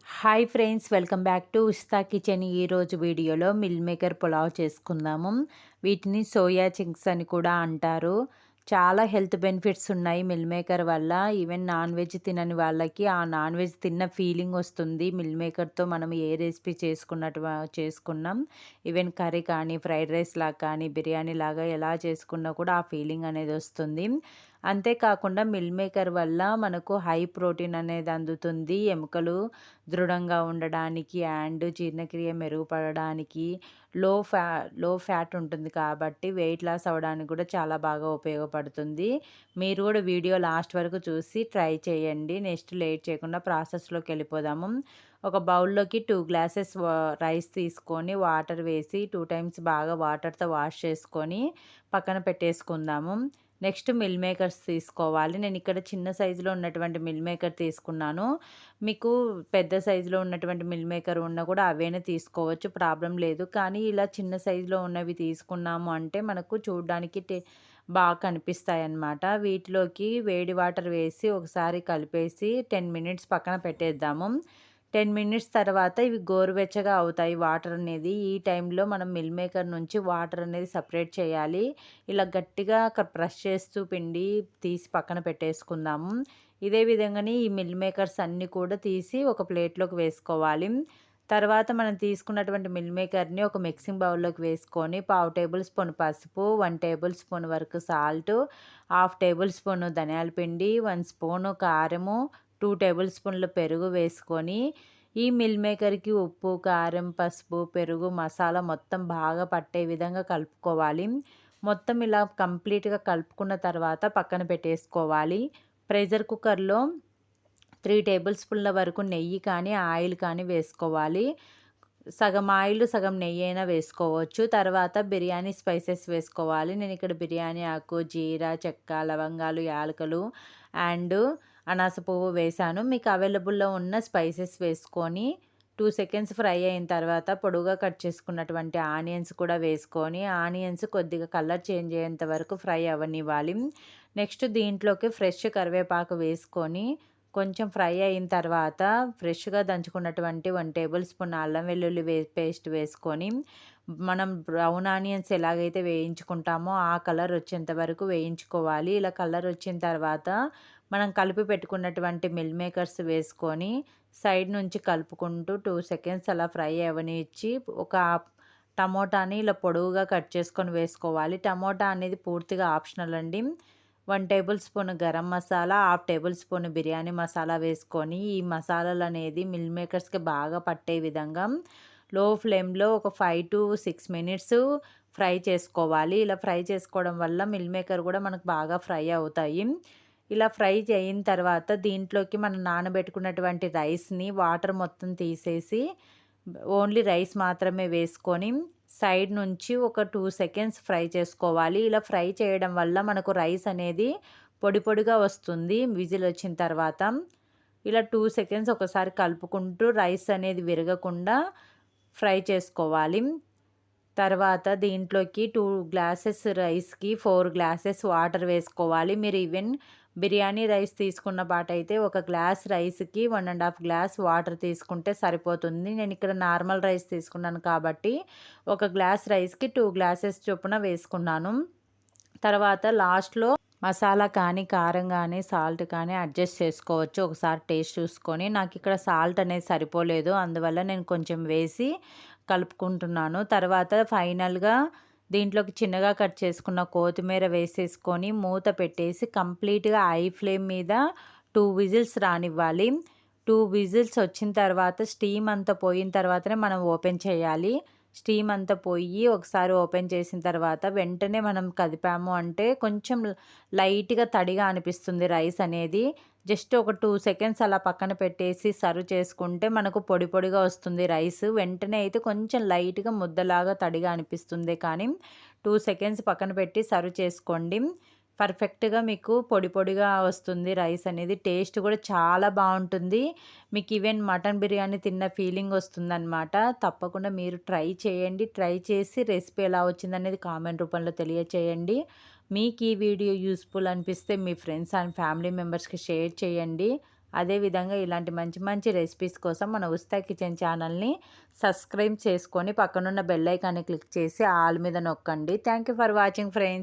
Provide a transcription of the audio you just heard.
Hi friends, welcome back to ఉస్తా kitchen. ఈరోజు వీడియోలో meal maker pulao చేసుకుందాము. వీటిని సోయా చింక్స్ అని కూడా అంటారు. చాలా హెల్త్ బెనిఫిట్స్ ఉన్నాయి మిల్ మేకర్ వల్ల. ఈవెన్ నాన్ వెజ్ తినని వాళ్ళకి ఆ నాన్ వెజ్ తిన్న ఫీలింగ్ వస్తుంది. మిల్ మేకర్తో మనం ఏ రెసిపీ చేసుకున్నాం, ఈవెన్ కర్రీ కానీ ఫ్రైడ్ రైస్ లాగా కానీ బిర్యానీ లాగా ఎలా చేసుకున్నా కూడా ఆ ఫీలింగ్ అనేది వస్తుంది. అంతేకాకుండా మిల్ మేకర్ వల్ల మనకు హై ప్రోటీన్ అనేది అందుతుంది. ఎముకలు దృఢంగా ఉండడానికి అండ్ జీర్ణక్రియ మెరుగుపడడానికి, లో ఫ్యా లో ఫ్యాట్ ఉంటుంది కాబట్టి వెయిట్ లాస్ అవ్వడానికి కూడా చాలా బాగా ఉపయోగపడుతుంది. మీరు కూడా వీడియో లాస్ట్ వరకు చూసి ట్రై చేయండి. నెక్స్ట్ లేట్ చేయకుండా ప్రాసెస్లోకి వెళ్ళిపోదాము. ఒక బౌల్లోకి 2 గ్లాసెస్ రైస్ తీసుకొని వాటర్ వేసి 2 టైమ్స్ బాగా వాటర్తో వాష్ చేసుకొని పక్కన పెట్టేసుకుందాము. నెక్స్ట్ మిల్ మేకర్స్ తీసుకోవాలి. నేను ఇక్కడ చిన్న సైజులో ఉన్నటువంటి మిల్ మేకర్ తీసుకున్నాను. మీకు పెద్ద సైజులో ఉన్నటువంటి మిల్ మేకర్ ఉన్నా కూడా అవైనా తీసుకోవచ్చు, ప్రాబ్లం లేదు. కానీ ఇలా చిన్న సైజులో ఉన్నవి తీసుకున్నాము అంటే మనకు చూడడానికి బాగా కనిపిస్తాయి అన్నమాట. వీటిలోకి వేడి వాటర్ వేసి ఒకసారి కలిపేసి 10 మినిట్స్ పక్కన పెట్టేద్దాము. 10 మినిట్స్ తర్వాత ఇవి గోరువెచ్చగా అవుతాయి వాటర్ అనేది. ఈ టైంలో మనం మిల్ మేకర్ నుంచి వాటర్ అనేది సపరేట్ చేయాలి. ఇలా గట్టిగా ప్రెస్ చేస్తూ పిండి తీసి పక్కన పెట్టేసుకుందాము. ఇదే విధంగానే ఈ మిల్ మేకర్స్ అన్నీ కూడా తీసి ఒక ప్లేట్లోకి వేసుకోవాలి. తర్వాత మనం తీసుకున్నటువంటి మిల్ మేకర్ని ఒక మిక్సింగ్ బౌల్లోకి వేసుకొని 1/2 టేబుల్ స్పూన్ పసుపు, 1 టేబుల్ స్పూన్ వరకు సాల్ట్, 1/2 టేబుల్ స్పూన్ ధనియాల పిండి, 1 స్పూను కారము, 2 టేబుల్ స్పూన్ల పెరుగు వేసుకొని ఈ మిల్ మేకర్కి ఉప్పు, కారం, పసుపు, పెరుగు, మసాలా మొత్తం బాగా పట్టే విధంగా కలుపుకోవాలి. మొత్తం ఇలా కంప్లీట్గా కలుపుకున్న తర్వాత పక్కన పెట్టేసుకోవాలి. ప్రెషర్ కుక్కర్లో 3 టేబుల్ స్పూన్ల వరకు నెయ్యి కానీ ఆయిల్ కానీ వేసుకోవాలి. సగం ఆయిల్ సగం నెయ్యి అయినా వేసుకోవచ్చు. తర్వాత బిర్యానీ స్పైసెస్ వేసుకోవాలి. నేను ఇక్కడ బిర్యానీ ఆకు, జీరా, చెక్క, లవంగాలు, యాలకులు అండ్ అనాస పువ్వు వేశాను. మీకు అవైలబుల్లో ఉన్న స్పైసెస్ వేసుకొని 2 సెకండ్స్ ఫ్రై అయిన తర్వాత పొడుగా కట్ చేసుకున్నటువంటి ఆనియన్స్ కూడా వేసుకొని ఆనియన్స్ కొద్దిగా కలర్ చేంజ్ అయ్యేంత వరకు ఫ్రై అవ్వనివ్వాలి. నెక్స్ట్ దీంట్లోకి ఫ్రెష్ కరివేపాకు వేసుకొని కొంచెం ఫ్రై అయిన తర్వాత ఫ్రెష్గా దంచుకున్నటువంటి 1 టేబుల్ స్పూన్ అల్లం వెల్లుల్లి పేస్ట్ వేసుకొని మనం బ్రౌన్ ఆనియన్స్ ఎలాగైతే వేయించుకుంటామో ఆ కలర్ వచ్చేంత వరకు వేయించుకోవాలి. ఇలా కలర్ వచ్చిన తర్వాత మనం కలిపి పెట్టుకున్నటువంటి మిల్ మేకర్స్ వేసుకొని సైడ్ నుంచి కలుపుకుంటూ 2 సెకండ్స్ అలా ఫ్రై అవ్వనిచ్చి ఒక టమోటాని ఇలా పొడవుగా కట్ చేసుకొని వేసుకోవాలి. టమోటా అనేది పూర్తిగా ఆప్షనల్ అండి. 1 table spoon garam masala, 1/2 table spoon biryani masala వేసుకొని ఈ మసాలాలు అనేది మిల్ మేకర్స్కి బాగా పట్టే విధంగా లో ఫ్లేమ్లో ఒక 5 to 6 మినిట్స్ ఫ్రై చేసుకోవాలి. ఇలా ఫ్రై చేసుకోవడం వల్ల మిల్ మేకర్ కూడా మనకు బాగా ఫ్రై అవుతాయి. ఇలా ఫ్రై అయిన తర్వాత దీంట్లోకి మనం నానబెట్టుకున్నటువంటి రైస్ని వాటర్ మొత్తం తీసేసి ఓన్లీ రైస్ మాత్రమే వేసుకొని సైడ్ నుంచి ఒక 2 సెకండ్స్ ఫ్రై చేసుకోవాలి. ఇలా ఫ్రై చేయడం వల్ల మనకు రైస్ అనేది పొడి పొడిగా వస్తుంది విజిల్ వచ్చిన తర్వాత. ఇలా 2 సెకండ్స్ ఒకసారి కలుపుకుంటూ రైస్ అనేది విరగకుండా ఫ్రై చేసుకోవాలి. తర్వాత దీంట్లోకి 2 గ్లాసెస్ రైస్కి 4 గ్లాసెస్ వాటర్ వేసుకోవాలి. మీరు ఈవెన్ బిర్యానీ రైస్ తీసుకున్న పాటైతే ఒక గ్లాస్ రైస్కి 1.5 గ్లాస్ వాటర్ తీసుకుంటే సరిపోతుంది. నేను ఇక్కడ నార్మల్ రైస్ తీసుకున్నాను కాబట్టి ఒక గ్లాస్ రైస్కి 2 గ్లాసెస్ చొప్పున వేసుకున్నాను. తర్వాత లాస్ట్లో మసాలా కానీ కారం కానీ సాల్ట్ కానీ అడ్జస్ట్ చేసుకోవచ్చు. ఒకసారి టేస్ట్ చూసుకొని నాకు ఇక్కడ సాల్ట్ అనేది సరిపోలేదు, అందువల్ల నేను కొంచెం వేసి కలుపుకుంటున్నాను. తర్వాత ఫైనల్గా దీంట్లోకి చిన్నగా కట్ చేసుకున్న కొత్తిమీర వేసేసుకొని మూత పెట్టేసి కంప్లీట్గా హై ఫ్లేమ్ మీద 2 విజిల్స్ రానివ్వాలి. 2 విజిల్స్ వచ్చిన తర్వాత స్టీమ్ అంతా పోయిన తర్వాతనే మనం ఓపెన్ చేయాలి. స్టీమ్ అంతా పోయి ఒకసారి ఓపెన్ చేసిన తర్వాత వెంటనే మనం కదిపాము అంటే కొంచెం లైట్గా తడిగా అనిపిస్తుంది రైస్ అనేది. జస్ట్ ఒక 2 సెకండ్స్ అలా పక్కన పెట్టేసి సర్వ్ చేసుకుంటే మనకు పొడి పొడిగా వస్తుంది రైస్. వెంటనే అయితే కొంచెం లైట్గా ముద్దలాగా తడిగా అనిపిస్తుంది, కానీ 2 సెకండ్స్ పక్కన పెట్టి సర్వ్ చేసుకోండి. పర్ఫెక్ట్గా మీకు పొడి పొడిగా వస్తుంది రైస్ అనేది. టేస్ట్ కూడా చాలా బాగుంటుంది. మీకు ఈవెన్ మటన్ బిర్యానీ తిన్న ఫీలింగ్ వస్తుందన్నమాట. తప్పకుండా మీరు ట్రై చేయండి. ట్రై చేసి రెసిపీ ఎలా వచ్చిందనేది కామెంట్ రూపంలో తెలియచేయండి. మీకు ఈ వీడియో యూస్ఫుల్ అనిపిస్తే మీ ఫ్రెండ్స్ అండ్ ఫ్యామిలీ మెంబర్స్కి షేర్ చేయండి. అదేవిధంగా ఇలాంటి మంచి మంచి రెసిపీస్ కోసం మన ఉస్తా కిచెన్ ఛానల్ని సబ్స్క్రైబ్ చేసుకొని పక్కనున్న బెల్ ఐకాన్ని క్లిక్ చేసి ఆల్ మీద నొక్కండి. Thank you for watching friends.